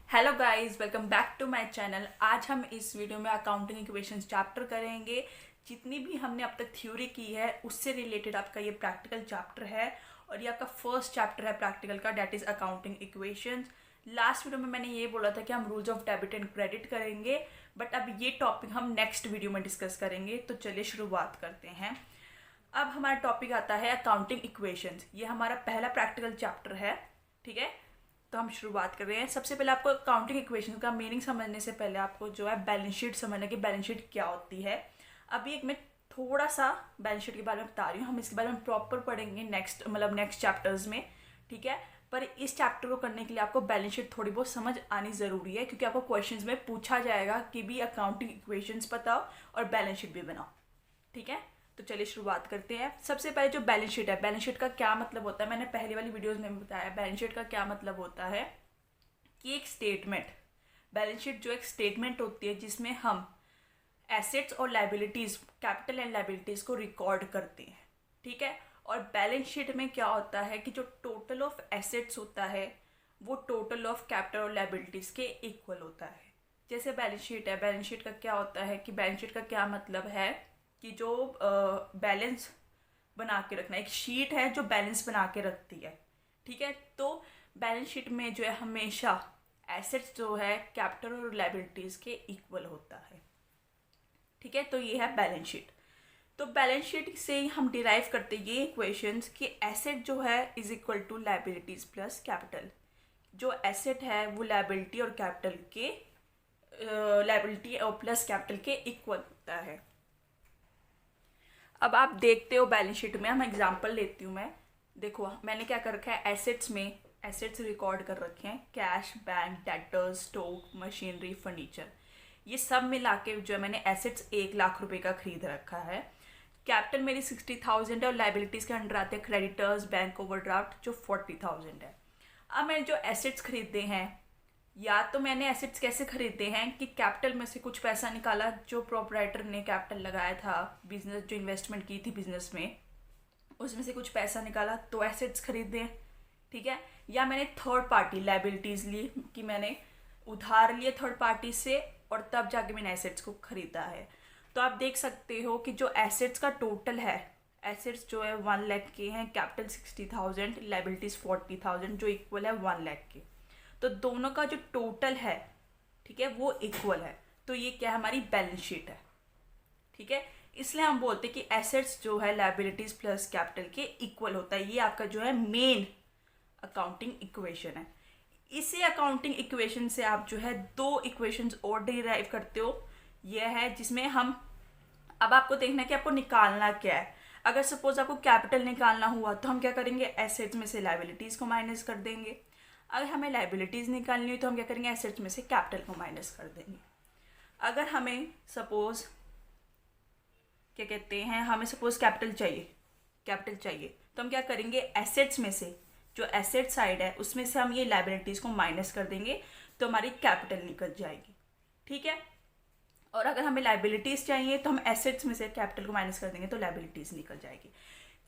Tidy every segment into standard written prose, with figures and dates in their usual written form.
Hello guys, welcome back to my channel. आज हम इस वीडियो में अकाउंटिंग इक्वेशंस चैप्टर करेंगे। जितनी भी हमने अब तक थ्योरी की है उससे रिलेटेड आपका ये प्रैक्टिकल चैप्टर है और ये आपका फर्स्ट चैप्टर है प्रैक्टिकल का, that is accounting equations. Last video में मैंने ये बोला था कि हम rules of debit and credit करेंगे, बट अब ये टॉपिक हम नेक्स्ट वीडियो में डिस्कस करेंगे। तो चलिए शुरुआत करते हैं। अब हमारा टॉपिक आता है अकाउंटिंग इक्वेशंस। ये हमारा पहला प्रैक्टिकल चैप्टर है, ठीक है। तो हम शुरुआत कर रहे हैं। सबसे पहले आपको अकाउंटिंग इक्वेशन का मीनिंग समझने से पहले आपको जो है बैलेंस शीट समझना कि बैलेंस शीट क्या होती है। अभी एक मैं थोड़ा सा बैलेंस शीट के बारे में बता रही हूँ, हम इसके बारे में प्रॉपर पढ़ेंगे नेक्स्ट चैप्टर्स में, ठीक है। पर इस चैप्टर को करने के लिए आपको बैलेंस शीट थोड़ी बहुत समझ आनी ज़रूरी है, क्योंकि आपको क्वेश्चंस में पूछा जाएगा कि भी अकाउंटिंग इक्वेशंस बताओ और बैलेंस शीट भी बनाओ, ठीक है। तो चलिए शुरुआत करते हैं। सबसे पहले जो बैलेंस शीट है, बैलेंस शीट का क्या मतलब होता है, मैंने पहले वाली वीडियोस में बताया। बैलेंस शीट का क्या मतलब होता है कि एक स्टेटमेंट, बैलेंस शीट जो एक स्टेटमेंट होती है जिसमें हम एसेट्स और लाइबिलिटीज़, कैपिटल एंड लाइबिलिटीज़ को रिकॉर्ड करते हैं, ठीक है। और बैलेंस शीट में क्या होता है कि जो टोटल ऑफ एसेट्स होता है वो टोटल ऑफ कैपिटल और लाइबिलिटीज़ के इक्वल होता है। जैसे बैलेंस शीट है, बैलेंस शीट का क्या होता है कि बैलेंस शीट का क्या मतलब है कि जो बैलेंस बना के रखना, एक शीट है जो बैलेंस बना के रखती है, ठीक है। तो बैलेंस शीट में जो है हमेशा एसेट्स जो है कैपिटल और लाइबिलिटीज़ के इक्वल होता है, ठीक है। तो ये है बैलेंस शीट। तो बैलेंस शीट से ही हम डिराइव करते हैं ये इक्वेशंस कि एसेट जो है is equal to liabilities plus capital. जो एसेट है वो लाइबिलिटी और कैपिटल के लाइबिलिटी और प्लस कैपिटल के इक्वल होता है। अब आप देखते हो बैलेंस शीट में, हम एग्जांपल लेती हूँ मैं। देखो मैंने क्या कर रखा है, एसेट्स में एसेट्स रिकॉर्ड कर रखे हैं, cash, bank, debtors, stock, machinery, furniture, ये सब मिला के जो है मैंने एसेट्स 1 लाख रुपए का खरीद रखा है। कैपिटल मेरी 60,000 है और लाइबिलिटीज़ के अंडर आते हैं क्रेडिटर्स, बैंक ओवरड्राफ्ट जो 40,000 है। अब मैंने जो एसेट्स खरीदे हैं, या तो मैंने एसेट्स कैसे खरीदे हैं कि कैपिटल में से कुछ पैसा निकाला, जो प्रोपराइटर ने कैपिटल लगाया था, बिजनेस जो इन्वेस्टमेंट की थी बिजनेस में, उसमें से कुछ पैसा निकाला तो एसेट्स खरीदे, ठीक है। या मैंने थर्ड पार्टी लाइबिलिटीज़ ली कि मैंने उधार लिए थर्ड पार्टी से और तब जाके मैंने एसेट्स को खरीदा है। तो आप देख सकते हो कि जो एसेट्स का टोटल है, एसेट्स जो है 1 लाख के हैं, कैपिटल 60,000, लाइबिलिटीज़ 40,000 जो इक्वल है 1 लाख के। तो दोनों का जो टोटल है, ठीक है, वो इक्वल है। तो ये क्या है, हमारी बैलेंस शीट है, ठीक है। इसलिए हम बोलते हैं कि एसेट्स जो है लाइबिलिटीज प्लस कैपिटल के इक्वल होता है। ये आपका जो है मेन अकाउंटिंग इक्वेशन है। इसी अकाउंटिंग इक्वेशन से आप जो है 2 इक्वेशंस और डिराइव करते हो। यह है जिसमें हम, अब आपको देखना है कि आपको निकालना क्या है। अगर सपोज आपको कैपिटल निकालना हुआ तो हम क्या करेंगे, एसेट्स में से लाइबिलिटीज़ को माइनस कर देंगे। अगर हमें लाइबिलिटीज़ निकालनी हुई तो हम क्या करेंगे, एसेट्स में से कैपिटल को माइनस कर देंगे। अगर हमें सपोज क्या कहते हैं, हमें सपोज कैपिटल चाहिए तो हम क्या करेंगे, एसेट्स में से जो एसेट साइड है उसमें से हम ये लाइबिलिटीज़ को माइनस कर देंगे तो हमारी कैपिटल निकल जाएगी, ठीक है। और अगर हमें लाइबिलिटीज़ चाहिए तो हम एसेट्स में से कैपिटल को माइनस कर देंगे तो लाइबिलिटीज़ निकल जाएगी,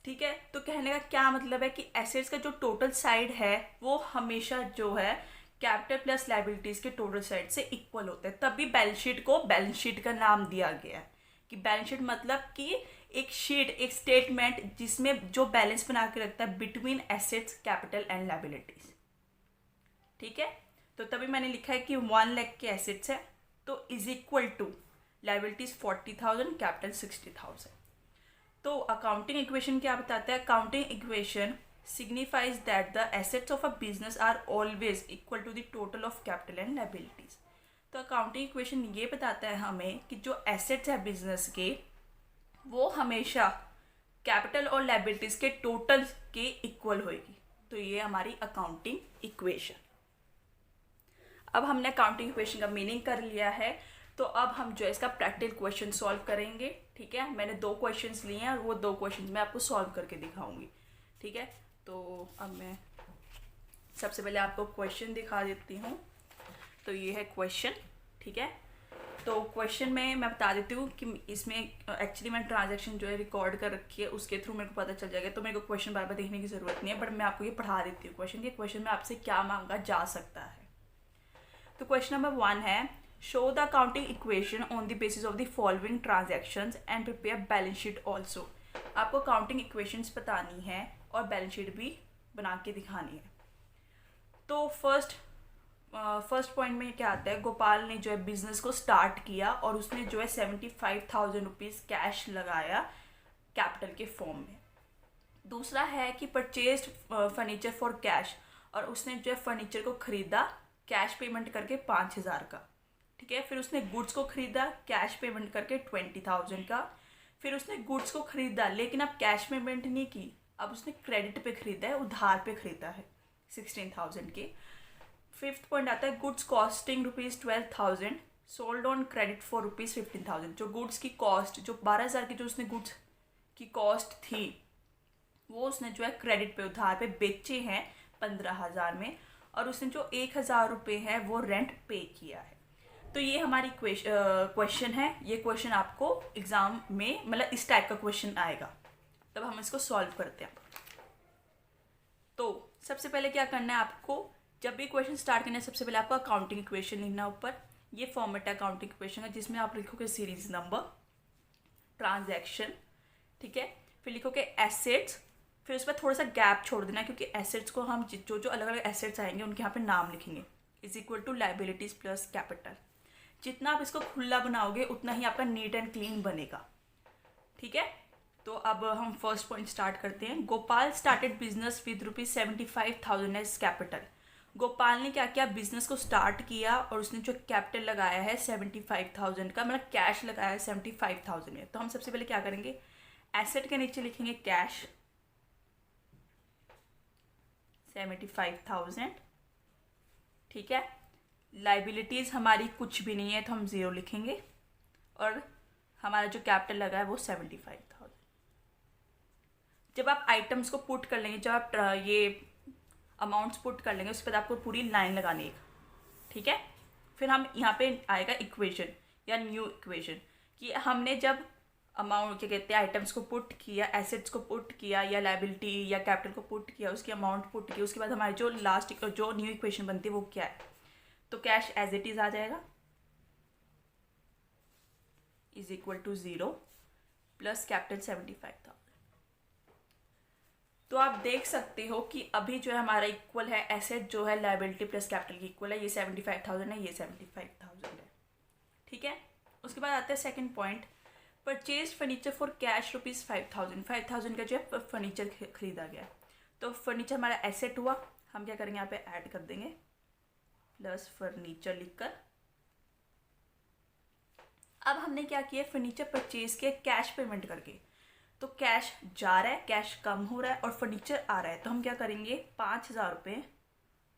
ठीक है। तो कहने का क्या मतलब है कि एसेट्स का जो टोटल साइड है वो हमेशा जो है कैपिटल प्लस लाइबिलिटीज़ के टोटल साइड से इक्वल होता है। तभी बैलेंस शीट को बैलेंस शीट का नाम दिया गया है कि बैलेंस शीट मतलब कि एक शीट, एक स्टेटमेंट जिसमें जो बैलेंस बना के रखता है between assets, capital and liabilities, ठीक है। तो तभी मैंने लिखा है कि 1 लाख के एसेट्स है तो is equal to liabilities 40,000, capital 60,000। तो अकाउंटिंग इक्वेशन क्या बताता है, accounting equation signifies that the assets of a business are always equal to the total of capital and liabilities। तो अकाउंटिंग इक्वेशन ये बताता है हमें कि जो एसेट्स है बिजनेस के वो हमेशा कैपिटल और लाइबिलिटीज़ के टोटल के इक्वल होएगी। तो ये हमारी अकाउंटिंग इक्वेशन। अब हमने अकाउंटिंग इक्वेशन का मीनिंग कर लिया है, तो अब हम जो है इसका प्रैक्टिकल क्वेश्चन सॉल्व करेंगे, ठीक है। मैंने 2 क्वेश्चंस लिए हैं और वो 2 क्वेश्चंस मैं आपको सॉल्व करके दिखाऊंगी, ठीक है। तो अब मैं सबसे पहले आपको क्वेश्चन दिखा देती हूँ। तो ये है क्वेश्चन, ठीक है। तो क्वेश्चन में मैं बता देती हूँ कि इसमें एक्चुअली मैंने ट्रांजैक्शन जो है रिकॉर्ड कर रखी है, उसके थ्रू मेरे को पता चल जाएगा। तो मेरे को क्वेश्चन बार बार देखने की ज़रूरत नहीं है, बट मैं आपको ये पढ़ा देती हूँ क्वेश्चन में आपसे क्या मांगा जा सकता है। तो क्वेश्चन नंबर 1 है, show the accounting equation on the basis of the following transactions and prepare balance sheet also. आपको अकाउंटिंग इक्वेशंस बतानी है और बैलेंस शीट भी बना के दिखानी है। तो फर्स्ट पॉइंट में क्या आता है, गोपाल ने जो है बिजनेस को स्टार्ट किया और उसने जो है 75,000 रुपीज़ कैश लगाया कैपिटल के फॉर्म में। दूसरा है कि परचेज्ड फर्नीचर फॉर कैश, और उसने जो है फर्नीचर को खरीदा कैश पेमेंट करके 5,000 का। ठीक है, फिर उसने गुड्स को खरीदा कैश पेमेंट करके 20,000 का। फिर उसने गुड्स को खरीदा लेकिन अब कैश पेमेंट नहीं की, अब उसने क्रेडिट पे खरीदा है, उधार पे खरीदा है 16,000 के। फिफ्थ पॉइंट आता है, goods costing ₹12,000 sold on credit for ₹15,000। जो गुड्स की कॉस्ट, जो 12,000 की जो उसने गुड्स की कॉस्ट थी, वो उसने जो है क्रेडिट पे उधार पे बेचे हैं 15,000 में, और उसने जो 1,000 रुपये है वो रेंट पे किया है। तो ये हमारी क्वेश्चन है। ये क्वेश्चन आपको एग्जाम में मतलब इस टाइप का क्वेश्चन आएगा, तब हम इसको सॉल्व करते हैं। तो सबसे पहले क्या करना है आपको, जब भी क्वेश्चन स्टार्ट करना है सबसे पहले आपको अकाउंटिंग इक्वेशन लिखना है ऊपर। ये फॉर्मेट है अकाउंटिंग इक्वेशन का, जिसमें आप लिखोगे सीरीज नंबर, ट्रांजैक्शन, ठीक है, फिर लिखोगे एसेट्स, फिर उस पर थोड़ा सा गैप छोड़ देना क्योंकि एसेट्स को हम जो जो अलग अलग एसेट्स आएंगे उनके यहाँ पे नाम लिखेंगे, is equal to liabilities plus capital. जितना आप इसको खुला बनाओगे उतना ही आपका नीट एंड क्लीन बनेगा। ठीक है, तो अब हम फर्स्ट पॉइंट स्टार्ट करते हैं। Gopal started business with ₹75,000 as capital. Gopal ने क्या किया, बिजनेस को स्टार्ट किया और उसने जो कैपिटल लगाया है 75,000 का, मतलब कैश लगाया है 75,000 में। तो हम सबसे पहले क्या करेंगे, एसेट के नीचे लिखेंगे कैश 75,000। ठीक है, लाइबिलिटीज हमारी कुछ भी नहीं है तो हम 0 लिखेंगे, और हमारा जो कैपिटल लगा है वो 75,000। जब आप आइटम्स को पुट कर लेंगे, जब आप ये अमाउंट्स पुट कर लेंगे, उसके बाद आपको पूरी लाइन लगानी है। ठीक है, फिर हम यहाँ पे आएगा इक्वेशन या न्यू इक्वेशन, कि हमने जब अमाउंट क्या कहते हैं आइटम्स को पुट किया, एसेट्स को पुट किया, या लाइबिलिटी या कैपिटल को पुट किया, उसकी अमाउंट पुट की, उसके बाद हमारी जो लास्ट जो न्यू इक्वेशन बनती है वो क्या है, तो कैश एज इट इज आ जाएगा, is equal to 0 plus capital 75,000। तो आप देख सकते हो कि अभी जो है हमारा इक्वल है, एसेट जो है लाइबिलिटी प्लस कैपिटल की इक्वल है, ये 75,000 है, ये 75,000 है। ठीक है, उसके बाद आता है second point, purchase furniture for cash ₹5,000। 5,000 का जो है फर्नीचर खरीदा गया। तो फर्नीचर हमारा एसेट हुआ, हम क्या करेंगे यहाँ पे ऐड कर देंगे प्लस फर्नीचर लिखकर। अब हमने क्या किया, फर्नीचर परचेज किया कैश पेमेंट करके, तो कैश जा रहा है, कैश कम हो रहा है और फर्नीचर आ रहा है, तो हम क्या करेंगे 5,000 रुपये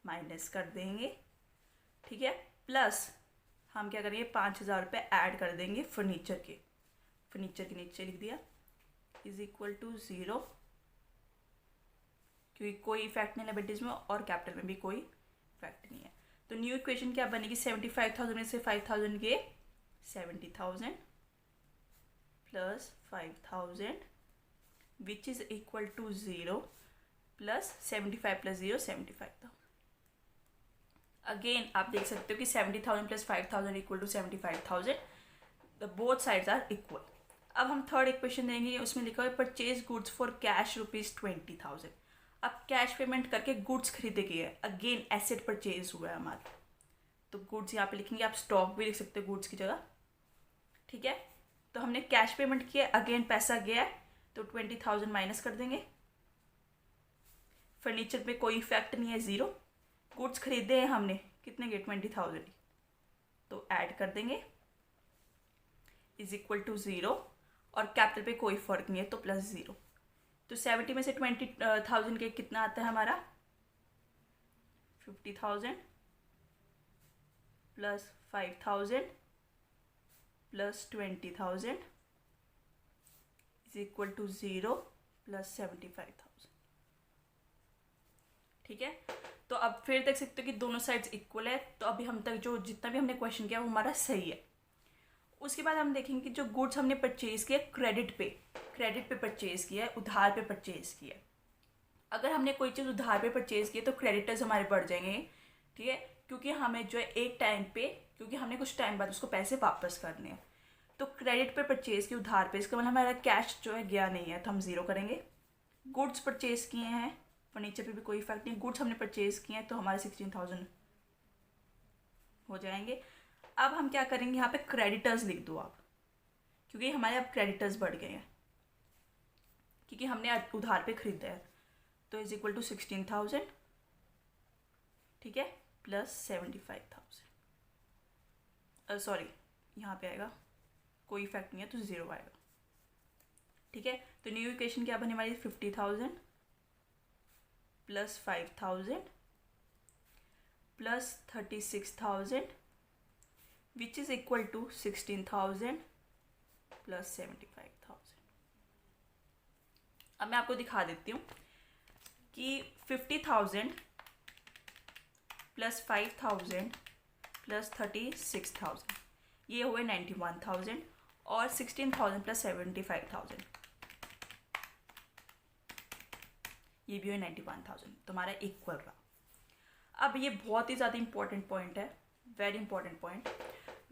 माइनस कर देंगे। ठीक है, प्लस हम क्या करेंगे 5,000 रुपये ऐड कर देंगे फर्नीचर के नीचे लिख दिया, इज इक्वल टू 0, क्योंकि कोई इफेक्ट नहीं लायबिलिटीज में और कैपिटल में भी कोई इफेक्ट नहीं है। तो न्यू इक्वेशन क्या बनेगी, 75,000 में से 5,000 गए 70,000 plus 5,000 which is equal to 0 plus 75 plus 0 75,000। Again आप देख सकते हो कि 70,000 plus 5,000 equal to 75,000, the both sides are equal. अब हम थर्ड इक्वेशन देंगे, उसमें लिखा है परचेज गुड्स फॉर कैश ₹20,000। अब कैश पेमेंट करके गुड्स खरीदे गए हैं, अगेन एसेट परचेज हुआ है हमारा, तो गुड्स यहाँ पे लिखेंगे, आप स्टॉक भी लिख सकते हो गुड्स की जगह। ठीक है, तो हमने कैश पेमेंट किया, अगेन पैसा गया है तो 20,000 माइनस कर देंगे, फर्नीचर पे कोई इफेक्ट नहीं है 0, गुड्स खरीदे हैं हमने कितने गए 20,000, तो ऐड कर देंगे इज इक्वल टू 0, और कैपिटल पे कोई फर्क नहीं है तो प्लस 0। तो 70 में से 20,000 के कितना आता है हमारा 50,000 plus 5,000 plus 20,000 is equal to 0 plus 75,000। ठीक है, तो अब फिर देख सकते हो कि दोनों साइड्स इक्वल है, तो अभी हम तक जो जितना भी हमने क्वेश्चन किया वो हमारा सही है। उसके बाद हम देखेंगे कि जो गुड्स हमने परचेज किया क्रेडिट पे परचेज किया है, उधार पे परचेज किया है। अगर हमने कोई चीज़ उधार पे परचेज की है तो क्रेडिटर्स हमारे बढ़ जाएंगे। ठीक है, क्योंकि हमें जो है एक टाइम पे, क्योंकि हमने कुछ टाइम बाद उसको पैसे वापस करने हैं। तो क्रेडिट पे परचेज की उधार पे, इसका मतलब हमारा कैश जो है गया नहीं है, तो हम ज़ीरो करेंगे। गुड्स परचेज किए हैं, फर्नीचर पे भी कोई इफेक्ट नहीं, गुड्स हमने परचेज किए हैं तो हमारे 16,000 हो जाएंगे। अब हम क्या करेंगे, यहाँ पे क्रेडिटर्स लिख दो आप, क्योंकि हमारे अब क्रेडिटर्स बढ़ गए हैं क्योंकि हमने उधार पे खरीदा है। तो इज इक्वल टू 16,000, ठीक है, प्लस 75,000, सॉरी यहाँ पे आएगा, कोई इफेक्ट नहीं है तो ज़ीरो आएगा, ठीक है। तो न्यू इक्वेशन क्या बने हमारी, 50,000 plus 5,000 plus 36,000 which is equal to 16,000 plus 75,000। अब मैं आपको दिखा देती हूँ कि 50,000 प्लस 5,000 प्लस 36,000 ये हुए 91,000 और 16,000 प्लस 75,000 ये भी हुए 91,000, तो हमारा इक्वल रहा। अब ये बहुत ही ज़्यादा इंपॉर्टेंट पॉइंट है, very important point.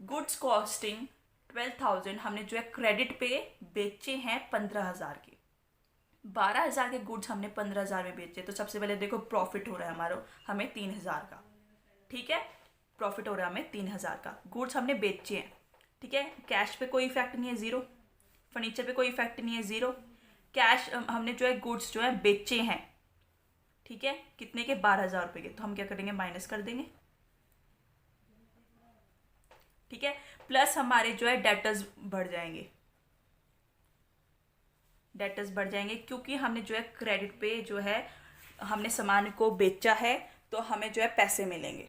Goods costing 12,000 हमने जो है क्रेडिट पे बेचे हैं 15,000 के। 12,000 के गुड्स हमने 15,000 में बेचे, तो सबसे पहले देखो प्रॉफिट हो रहा है हमारा, हमें 3,000 का, ठीक है, प्रॉफिट हो रहा है हमें 3,000 का। गुड्स हमने बेचे हैं, ठीक है, कैश पे कोई इफेक्ट नहीं है, ज़ीरो। फर्नीचर पे कोई इफेक्ट नहीं है, ज़ीरो। कैश हमने जो है गुड्स जो है बेचे हैं, ठीक है, कितने के, 12,000 रुपये के, तो हम क्या करेंगे, माइनस कर देंगे, ठीक है। प्लस हमारे जो है डेटर्स बढ़ जाएंगे, डेटर्स बढ़ जाएंगे क्योंकि हमने जो है क्रेडिट पे जो है हमने सामान को बेचा है, तो हमें जो है पैसे मिलेंगे।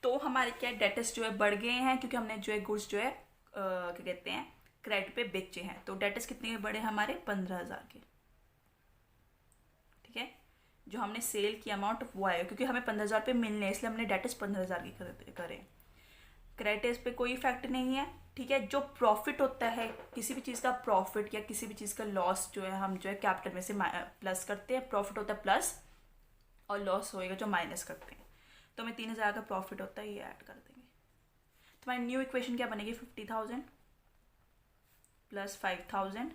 तो हमारे क्या डेटर्स जो है बढ़ गए हैं क्योंकि हमने जो है गुड्स जो है क्या कहते हैं क्रेडिट पे बेचे हैं। तो डेटर्स कितने के बढ़े हमारे, 15,000 के, ठीक है। जो हमने सेल की अमाउंट वो आएगा क्योंकि हमें 15,000 पे मिलने हैं, इसलिए हमने डेटर्स 15,000 की करें। क्रेडिटर्स पे कोई इफेक्ट नहीं है, ठीक है। जो प्रॉफिट होता है किसी भी चीज़ का, प्रॉफिट या किसी भी चीज़ का लॉस जो है हम जो है कैपिटल में से प्लस करते हैं, प्रॉफिट होता है प्लस और लॉस होएगा जो माइनस करते हैं। तो हमें 3,000 का प्रॉफिट होता है, ये ऐड कर देंगे। तो हमारी न्यू इक्वेशन क्या बनेगी, 50,000 प्लस 5,000,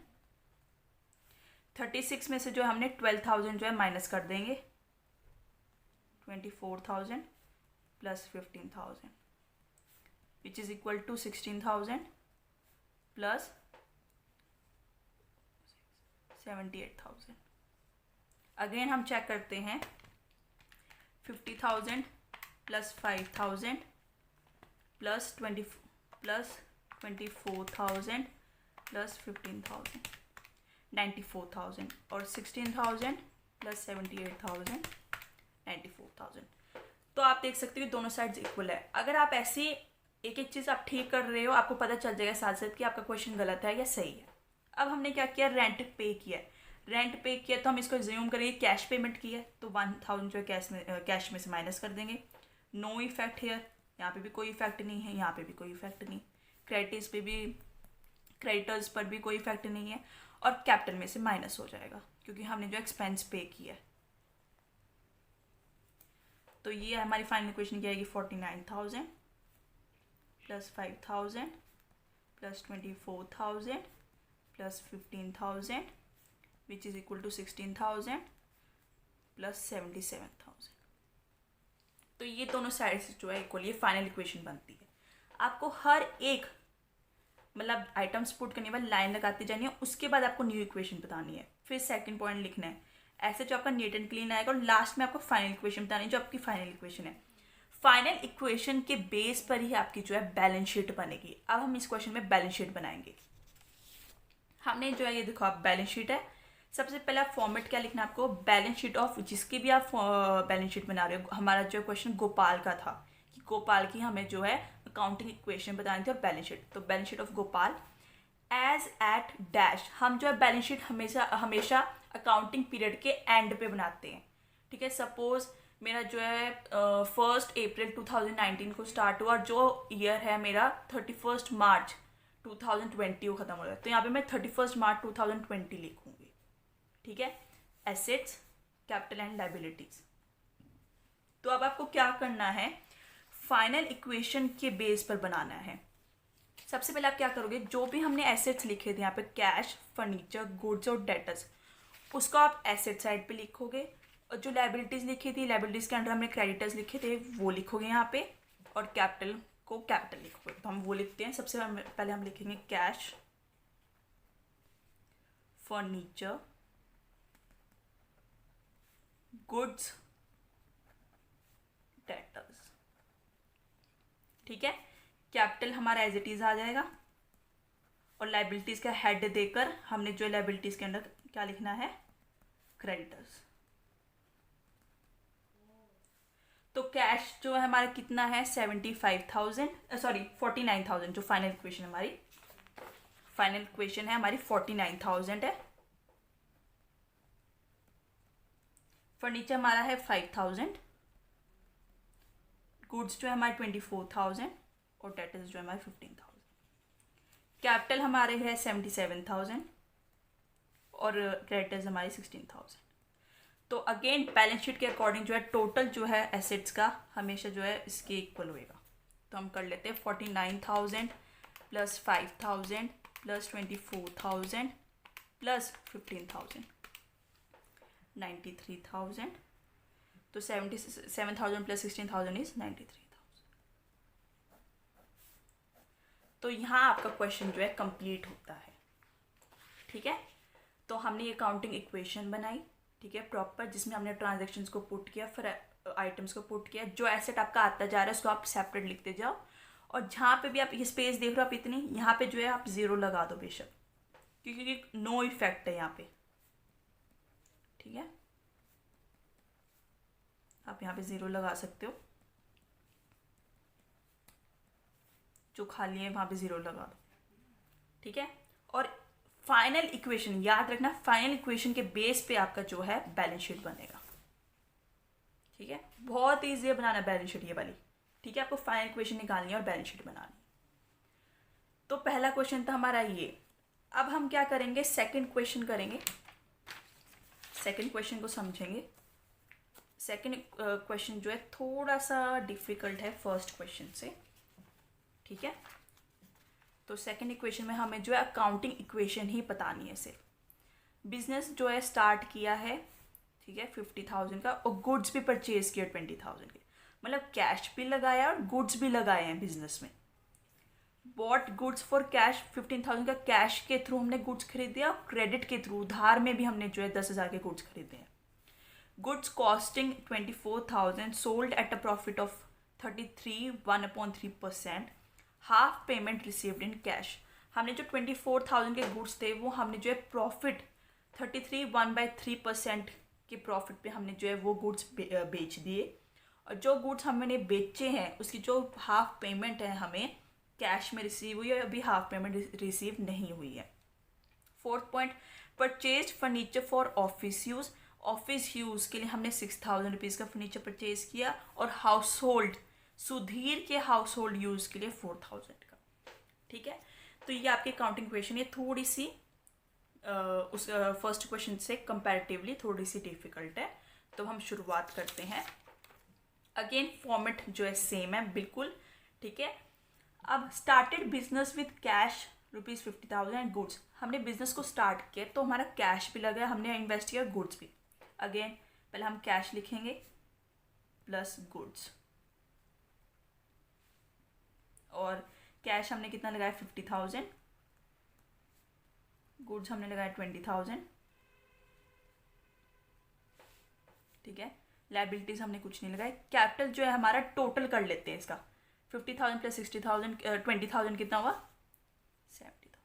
36 में से जो हमने 12,000 जो है माइनस कर देंगे, 24,000 plus 15,000 which is equal to 16,000 plus 78,000। Again हम चेक करते हैं, 50,000 प्लस 5,000 प्लस 24,000 प्लस 15,000 94,000 और 16,000 प्लस 78,000 94,000। तो आप देख सकते हो दोनों साइड्स इक्वल है। अगर आप ऐसे एक एक चीज़ आप ठीक कर रहे हो, आपको पता चल जाएगा साथ साथ कि आपका क्वेश्चन गलत है या सही है। अब हमने क्या किया, रेंट पे किया, रेंट पे किया तो हम इसको ज्यूम करेंगे कैश पेमेंट की है, तो 1,000 जो कैश में से माइनस कर देंगे। नो इफेक्ट हेयर, यहाँ पे भी कोई इफेक्ट नहीं है, यहाँ पे भी कोई इफेक्ट नहीं, क्रेडिटर्स पर भी कोई इफेक्ट नहीं है, और कैपिटल में से माइनस हो जाएगा क्योंकि हमने जो एक्सपेंस पे किया है। तो ये हमारी फाइनल इक्वेशन क्या आएगी, 49,000 plus 5,000 plus 24,000 plus 15,000 which is equal to 16,000 plus 77,000। तो ये दोनों साइड से जो है इक्वल, ये फाइनल इक्वेशन बनती है। आपको हर एक मतलब आइटम्स पुट करने के बाद लाइन लगाती जानी है, उसके बाद आपको न्यू इक्वेशन बतानी है, फिर सेकंड पॉइंट लिखना है, ऐसे जो आपका नीट एंड क्लीन आएगा, और लास्ट में आपको फाइनल इक्वेशन बतानी है जो आपकी फाइनल इक्वेशन है। फाइनल इक्वेशन के बेस पर ही आपकी जो है बैलेंस शीट बनेगी। अब हम इस क्वेश्चन में बैलेंस शीट बनाएंगे। हमने जो है ये देखो आप बैलेंस शीट है, सबसे पहला फॉर्मेट क्या लिखना है आपको, बैलेंस शीट ऑफ, जिसकी भी आप बैलेंस शीट बना रहे हो। हमारा जो क्वेश्चन गोपाल का था कि गोपाल की हमें जो है अकाउंटिंग इक्वेशन बतानी थी और बैलेंस शीट, तो balance sheet of Gopal as at dash. हम जो है बैलेंस शीट हमेशा अकाउंटिंग पीरियड के एंड पे बनाते हैं, ठीक है। सपोज मेरा जो है 1 अप्रैल 2019 को स्टार्ट हुआ, जो ईयर है मेरा 31 मार्च 2020 को ख़त्म हो रहा है, तो यहाँ पे मैं 31 मार्च 2020 लिखूँगी, ठीक है। Assets, capital and liabilities. तो तो अब आपको क्या करना है, फाइनल इक्वेशन के बेस पर बनाना है। सबसे पहले आप क्या करोगे, जो भी हमने एसेट्स लिखे थे यहाँ पे कैश, फर्नीचर, गुड्स और डेटर्स, उसको आप एसेट साइड पे लिखोगे, और जो लाइबिलिटीज़ लिखी थी, लाइबिलिटीज़ के अंडर हमने क्रेडिटर्स लिखे थे वो लिखोगे यहाँ पे, और कैपिटल को कैपिटल लिखोगे। तो हम वो लिखते हैं। सबसे पहले हम लिखेंगे कैश, फर्नीचर, गुड्स, डेटर्स। ठीक है, कैपिटल हमारा एज इट इज आ जाएगा, और लाइबिलिटीज का हेड देकर हमने जो लाइबिलिटीज के अंदर क्या लिखना है, क्रेडिटर्स। तो कैश जो है हमारा कितना है, 75,000, सॉरी 49,000। जो फाइनल इक्वेशन है हमारी 49,000 है। फर्नीचर हमारा है 5,000, गुड्स जो है हमारे 24,000, और डेटर्स जो है हमारे 15,000। कैपिटल हमारे है 77,000, और क्रेडिटर्स हमारे 16,000। तो अगेन बैलेंस शीट के अकॉर्डिंग जो है टोटल जो है एसेट्स का हमेशा जो है इसके इक्वल होएगा। तो हम कर लेते हैं 49,000 प्लस 5,000 प्लस 24,000 प्लस 15,000, 93,000। तो 77,000 प्लस 16,000 इज 93,000। तो यहाँ आपका क्वेश्चन जो है कंप्लीट होता है। ठीक है, तो हमने ये काउंटिंग इक्वेशन बनाई, ठीक है, प्रॉपर, जिसमें हमने ट्रांजैक्शंस को पुट किया, फिर आइटम्स को पुट किया। जो एसेट आपका आता जा रहा है उसको आप सेपरेट लिखते जाओ, और जहाँ पे भी आप ये स्पेस देख रहे हो आप इतनी, यहाँ पे जो है आप ज़ीरो लगा दो बेशक, क्योंकि नो इफेक्ट है यहाँ पे। ठीक है, आप यहाँ पे ज़ीरो लगा सकते हो, जो खाली है वहाँ पे ज़ीरो लगा दो। ठीक है, और फाइनल इक्वेशन याद रखना, फाइनल इक्वेशन के बेस पे आपका जो है बैलेंस शीट बनेगा। ठीक है, बहुत ईजी है बनाना बैलेंस शीट ये वाली। ठीक है, आपको फाइनल इक्वेशन निकालनी है और बैलेंस शीट बनानी। तो पहला क्वेश्चन था हमारा ये। अब हम क्या करेंगे, सेकंड क्वेश्चन करेंगे, सेकंड क्वेश्चन को समझेंगे। सेकंड क्वेश्चन जो है थोड़ा सा डिफिकल्ट है फर्स्ट क्वेश्चन से। ठीक है, तो सेकंड इक्वेशन में हमें जो है अकाउंटिंग इक्वेशन ही बतानी है सिर्फ। बिजनेस जो है स्टार्ट किया है, ठीक है, 50,000 का, और गुड्स भी परचेज किया 20,000 के, मतलब कैश भी लगाया और गुड्स भी लगाए हैं बिजनेस में। बॉट गुड्स फॉर कैश, 15,000 का कैश के थ्रू हमने गुड्स खरीदे, और क्रेडिट के थ्रू उधार में भी हमने जो है 10,000 के गुड्स खरीदे हैं। Goods costing 24,000, sold at a profit of 33, 1/3%, half payment received in cash. हमने जो 24,000 के गुड्स थे वो हमने जो है प्रॉफिट 33, 1/3% के प्रॉफिट पे हमने जो है वो गुड्स बेच दिए, और जो गुड्स हमने बेचे हैं उसकी जो हाफ पेमेंट है हमें कैश में रिसीव हुई है, अभी हाफ पेमेंट रिसीव नहीं हुई है। Fourth point, purchase furniture for office use. Office use के लिए हमने 6,000 रुपीज़ का फर्नीचर परचेज किया, और हाउस होल्ड, सुधीर के हाउस होल्ड यूज़ के लिए 4,000 का। ठीक है, तो ये आपकी काउंटिंग क्वेश्चन, ये थोड़ी सी उस फर्स्ट क्वेश्चन से कंपैरेटिवली थोड़ी सी डिफिकल्ट है। तो हम शुरुआत करते हैं। अगेन फॉर्मेट जो है सेम है बिल्कुल। ठीक है, अब started business with cash ₹50,000 and goods. हमने बिजनेस को स्टार्ट किया तो हमारा कैश भी लगा, हमने इन्वेस्ट किया गुड्स भी। अगेन पहले हम कैश लिखेंगे प्लस गुड्स, और कैश हमने कितना लगाया 50,000, गुड्स हमने लगाया 20,000। ठीक है, लाइबिलिटीज हमने कुछ नहीं लगाया। कैपिटल जो है हमारा टोटल कर लेते हैं इसका, 50,000 प्लस 60,000, 20,000 कितना हुआ 70,000।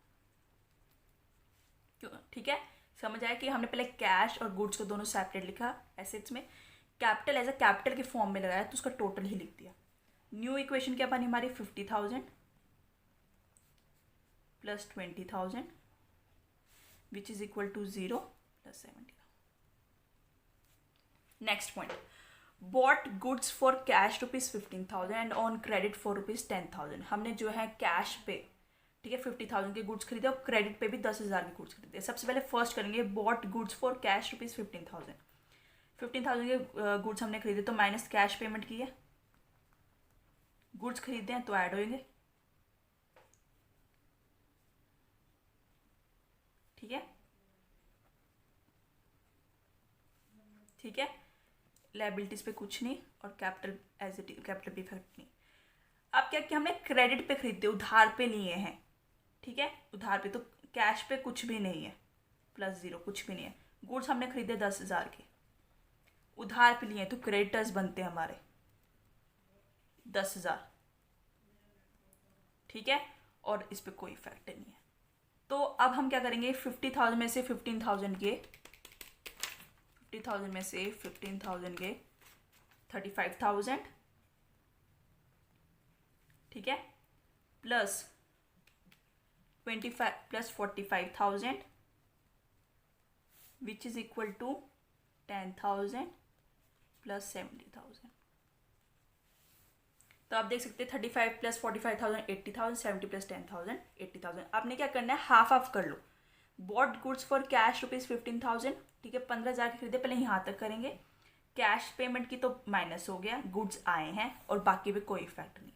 क्यों? ठीक है, समझ आया कि हमने पहले कैश और गुड्स को दोनों सेपरेट लिखा एसेट्स में, कैपिटल एज अ कैपिटल के फॉर्म में लगाया तो उसका टोटल ही लिख दिया। न्यू इक्वेशन क्या बनी हमारी 50,000 plus 20,000 which is equal to 0 plus 70,000। Next point, bought goods for cash ₹15,000 and on credit for ₹10,000। हमने जो है कैश पे, ठीक है, 50,000 के गुड्स खरीदे, और क्रेडिट पे भी 10,000 के गुड्स खरीदे। सबसे पहले फर्स्ट करेंगे बॉट गुड्स फॉर कैश ₹15,000। 15,000 के गुड्स हमने खरीदे तो माइनस कैश पेमेंट की है, गुड्स खरीदे हैं तो ऐड होंगे, ठीक है, ठीक है। लायबिलिटीज पे कुछ नहीं और कैपिटल एज इट कैपिटल भी इफेक्ट नहीं। अब क्या किया हमने, क्रेडिट पे खरीदे, उधार पे लिए हैं, ठीक है, उधार पे, तो कैश पे कुछ भी नहीं है, +0 कुछ भी नहीं है। गुड्स हमने खरीदे 10,000 के, उधार पे लिए हैं तो क्रेडिटर्स बनते हैं हमारे 10,000, ठीक है, और इस पे कोई इफेक्ट नहीं है। तो अब हम क्या करेंगे, 50,000 में से 15,000 के 50,000 में से 15,000 के 35,000, ठीक है, plus 25 plus 45,000 which is equal to 10,000 plus 70,000। तो आप देख सकते हैं 35 प्लस 45,000 80,000, 70 प्लस 10,000 80,000। आपने क्या करना है, हाफ हाफ कर लो। बॉट गुड्स फॉर कैश ₹15,000, ठीक है, 15,000 के खरीदे, पहले यहाँ तक करेंगे। कैश पेमेंट की तो माइनस हो गया, गुड्स आए हैं और बाकी पे कोई इफेक्ट नहीं।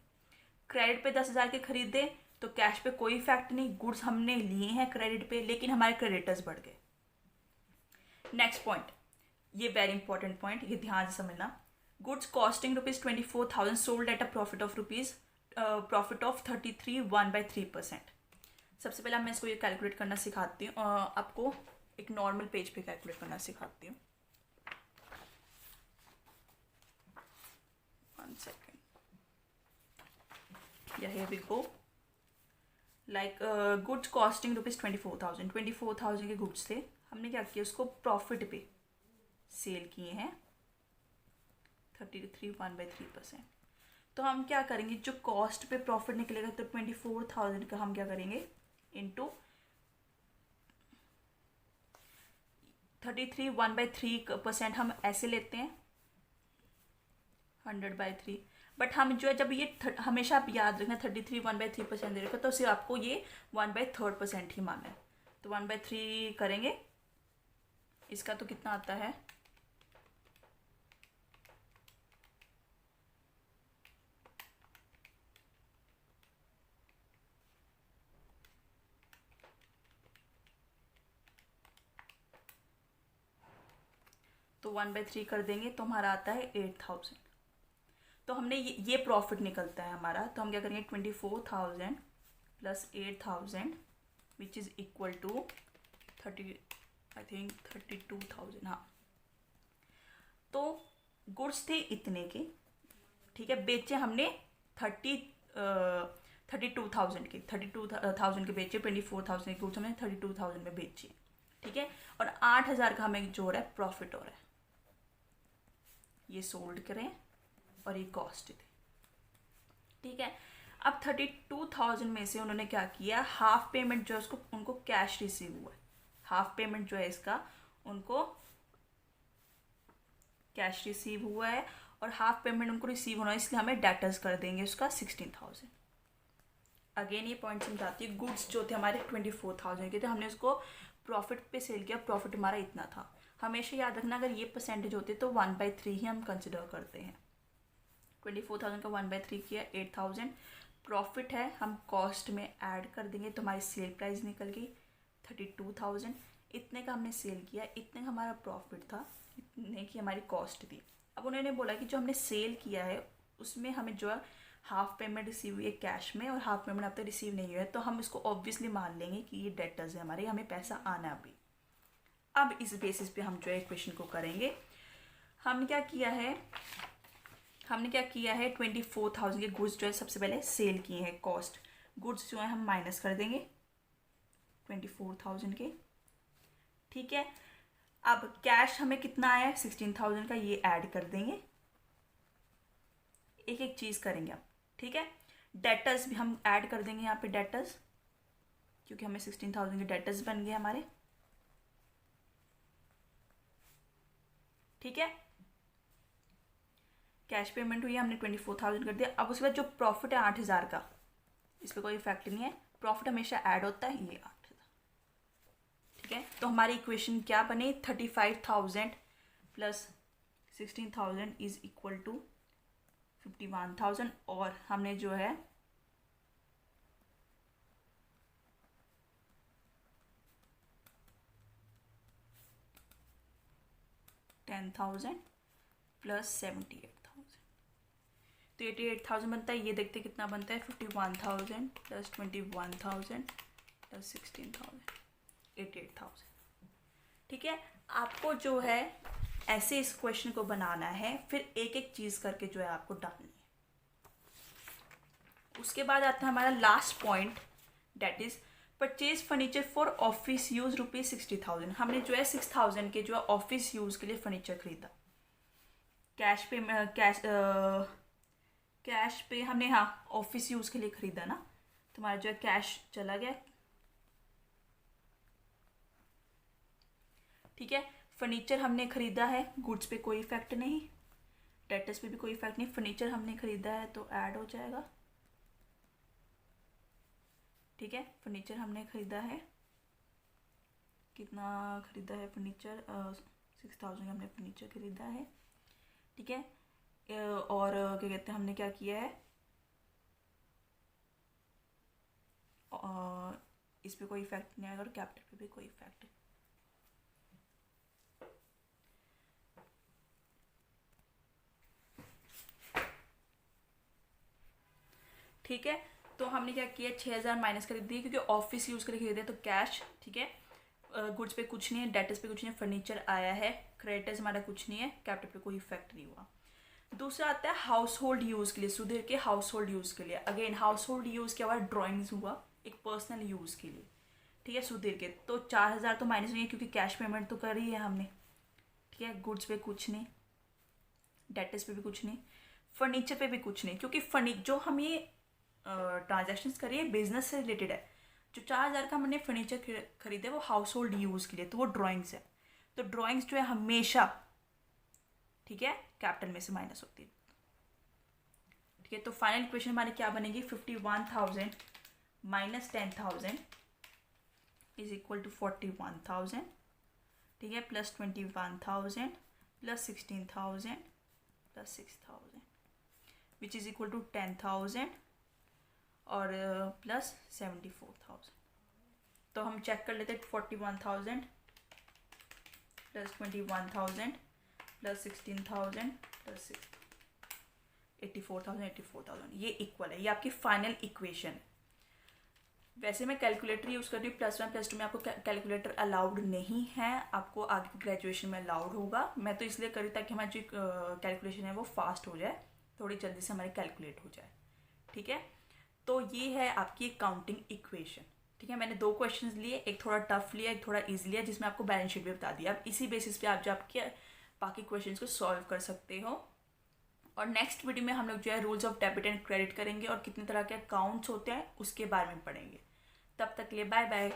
क्रेडिट पे 10,000 के खरीदे तो कैश पे कोई इफेक्ट नहीं, गुड्स हमने लिए हैं क्रेडिट पे लेकिन हमारे क्रेडिटर्स बढ़ गए। नेक्स्ट पॉइंट, ये वेरी इंपॉर्टेंट पॉइंट, ये ध्यान से समझना। Goods costing ₹24,000 sold at a profit of 33 1/3%। सबसे पहले मैं इसको ये कैलकुलेट करना सिखाती हूँ, आपको एक नॉर्मल पेज पे कैलकुलेट करना सिखाती हूँ। 1 second, here we go। Like goods costing ₹24,000, 24,000 के गुड्स थे, हमने क्या किया, उसको प्रॉफिट पे सेल किए हैं 33 1/3%। तो हम क्या करेंगे, जो कॉस्ट पे प्रॉफिट निकलेगा तो 24,000 का हम क्या करेंगे इंटू 33 1/3% हम ऐसे लेते हैं 100/3। बट हम जो है जब ये हमेशा आप याद रखना 33 1/3% दे रखा तो उसे आपको ये 1/3% ही माना है। तो 1/3 करेंगे, इसका तो कितना आता है, तो 1/3 कर देंगे तो हमारा आता है 8,000। तो हमने ये प्रॉफिट निकलता है हमारा, तो हम क्या करेंगे 24,000 plus 8,000 which is equal to 32,000। हाँ, तो गुड्स थे इतने के, ठीक है, बेचे हमने 32,000 के, 32,000 के बेचे, 24,000 के गुड्स हमने 32,000 में बेचे, ठीक है, और 8,000 का हमें जो हो रहा है प्रॉफिट हो रहा है। ये सोल्ड करें और ये कॉस्ट थे, ठीक है। अब 32,000 में से उन्होंने क्या किया, हाफ पेमेंट जो है उसको उनको कैश रिसीव हुआ है, हाफ पेमेंट जो है इसका उनको कैश रिसीव हुआ है और हाफ पेमेंट उनको रिसीव होना है, इसलिए हमें डेटर्स कर देंगे उसका 16,000। अगेन ये पॉइंट समझाती है, गुड्स जो थे हमारे 24,000 के थे, हमने उसको प्रॉफिट पे सेल किया, प्रॉफिट हमारा इतना था। हमेशा याद रखना अगर ये परसेंटेज होते तो 1/3 ही हम कंसिडर करते हैं। 24,000 का 1/3 किया, 8,000 प्रॉफिट है, हम कॉस्ट में ऐड कर देंगे तो हमारी सेल प्राइस निकल गई 32,000। इतने का हमने सेल किया, इतने का हमारा प्रॉफिट था, इतने की हमारी कॉस्ट थी। अब उन्होंने बोला कि जो हमने सेल किया है उसमें हमें जो है हाफ पेमेंट रिसीव हुई है कैश में और हाफ पेमेंट अब तक रिसीव नहीं हुआ है, तो हम इसको ऑब्वियसली मान लेंगे कि ये डेटर्स है हमारे, हमें पैसा आना अभी। अब इस बेसिस पे हम जो है क्वेश्चन को करेंगे। हमने क्या किया है 24,000 के गुड्स जो है सबसे पहले सेल किए हैं, कॉस्ट गुड्स जो है हम माइनस कर देंगे 24,000 के, ठीक है। अब कैश हमें कितना आया है 16,000 का, ये ऐड कर देंगे, एक एक चीज़ करेंगे अब, ठीक है। डेटर्स भी हम ऐड कर देंगे यहाँ पे डेटर्स, क्योंकि हमें 16,000 के डेटर्स बन गए हमारे, ठीक है। कैश पेमेंट हुई, हमने 24,000 कर दिया। अब उसके बाद जो प्रॉफिट है 8,000 का, इस पर कोई इफेक्ट नहीं है, प्रॉफिट हमेशा ऐड होता है, ये 8,000, ठीक है। तो हमारी इक्वेशन क्या बने 35,000 प्लस 16,000 इज इक्वल टू 51,000 और हमने जो है $10,000 प्लस 78,000, तो 88,000 बनता है। ये देखते कितना बनता है, 51,000 प्लस 21,000 प्लस 16,000, 88,000। ठीक है, आपको जो है ऐसे इस क्वेश्चन को बनाना है, फिर एक एक चीज़ करके जो है आपको डालनी है। उसके बाद आता है हमारा last point, date is purchase furniture for office use ₹60,000। हमने जो है 6,000 के जो है ऑफिस यूज के लिए फर्नीचर खरीदा। कैश पे हमने, हाँ, ऑफिस यूज के लिए खरीदा ना, तो हमारा जो है कैश चला गया। ठीक है, फर्नीचर हमने खरीदा है, गुड्स पे कोई इफेक्ट नहीं, डेटर्स पे भी कोई इफेक्ट नहीं, फर्नीचर हमने खरीदा है तो ऐड हो जाएगा। ठीक है, फर्नीचर हमने खरीदा है, कितना खरीदा है फर्नीचर, 6,000 हमने फर्नीचर खरीदा है। ठीक है, और क्या कहते हैं, हमने क्या किया है, इस पे कोई इफेक्ट नहीं आएगा और कैपिटल पे भी कोई इफेक्ट। ठीक है, तो हमने क्या किया, 6,000 माइनस कर दिए क्योंकि ऑफिस यूज़ करके खरीदे तो कैश। ठीक है, गुड्स पे कुछ नहीं है, डेटर्स पे कुछ नहीं है, फर्नीचर आया है, क्रेडिटर्स हमारा कुछ नहीं है, कैपिटल पे कोई इफेक्ट नहीं हुआ। दूसरा आता है हाउस होल्ड यूज़ के लिए, सुधीर के हाउस होल्ड यूज़ के लिए। अगेन हाउस होल्ड यूज़ क्या हुआ, ड्राइंग्स हुआ एक पर्सनल यूज़ के लिए। ठीक है, सुधीर के तो 4,000 तो माइनस नहीं है क्योंकि कैश पेमेंट तो करी है हमने। ठीक है, गुड्स पे कुछ नहीं, डेटर्स पे भी कुछ नहीं, फर्नीचर पे भी कुछ नहीं, क्योंकि जो हम ये ट्रांजेक्शन्स करिए बिजनेस से रिलेटेड है। जो 4,000 का हमने फर्नीचर खरीदे वो हाउस होल्ड यूज़ के लिए, तो वो ड्राइंग्स है। तो ड्राइंग्स जो है हमेशा, ठीक है, कैपिटल में से माइनस होती है। ठीक है, तो फाइनल इक्वेशन हमारी क्या बनेगी, 51,000 माइनस 10,000 इज इक्वल टू 41,000। ठीक है, plus 21,000 plus 16,000 plus 6,000 which is equal to 10,000 और प्लस 74,000। तो हम चेक कर लेते हैं, 41,000 प्लस 21,000 प्लस 16,000 प्लस 84,000 ये इक्वल है। ये आपकी फाइनल इक्वेशन है। वैसे मैं कैलकुलेटर यूज़ कर रही हूँ, +1 +2 में आपको कैलकुलेटर अलाउड नहीं है, आपको आगे ग्रेजुएशन में अलाउड होगा। मैं तो इसलिए करी ताकि हमारी जो कैलकुलेशन है वो फास्ट हो जाए, थोड़ी जल्दी से हमारी कैलकुलेट हो जाए। ठीक है, तो ये है आपकी काउंटिंग इक्वेशन। ठीक है, मैंने 2 क्वेश्चंस लिए, एक थोड़ा टफ लिया, एक थोड़ा ईजी लिया, जिसमें आपको बैलेंस शीट भी बता दिया। अब इसी बेसिस पे आप जो आपके बाकी क्वेश्चंस को सॉल्व कर सकते हो। और नेक्स्ट वीडियो में हम लोग जो है rules of debit and credit करेंगे और कितने तरह के अकाउंट्स होते हैं उसके बारे में पढ़ेंगे। तब तक के लिए बाय बाय।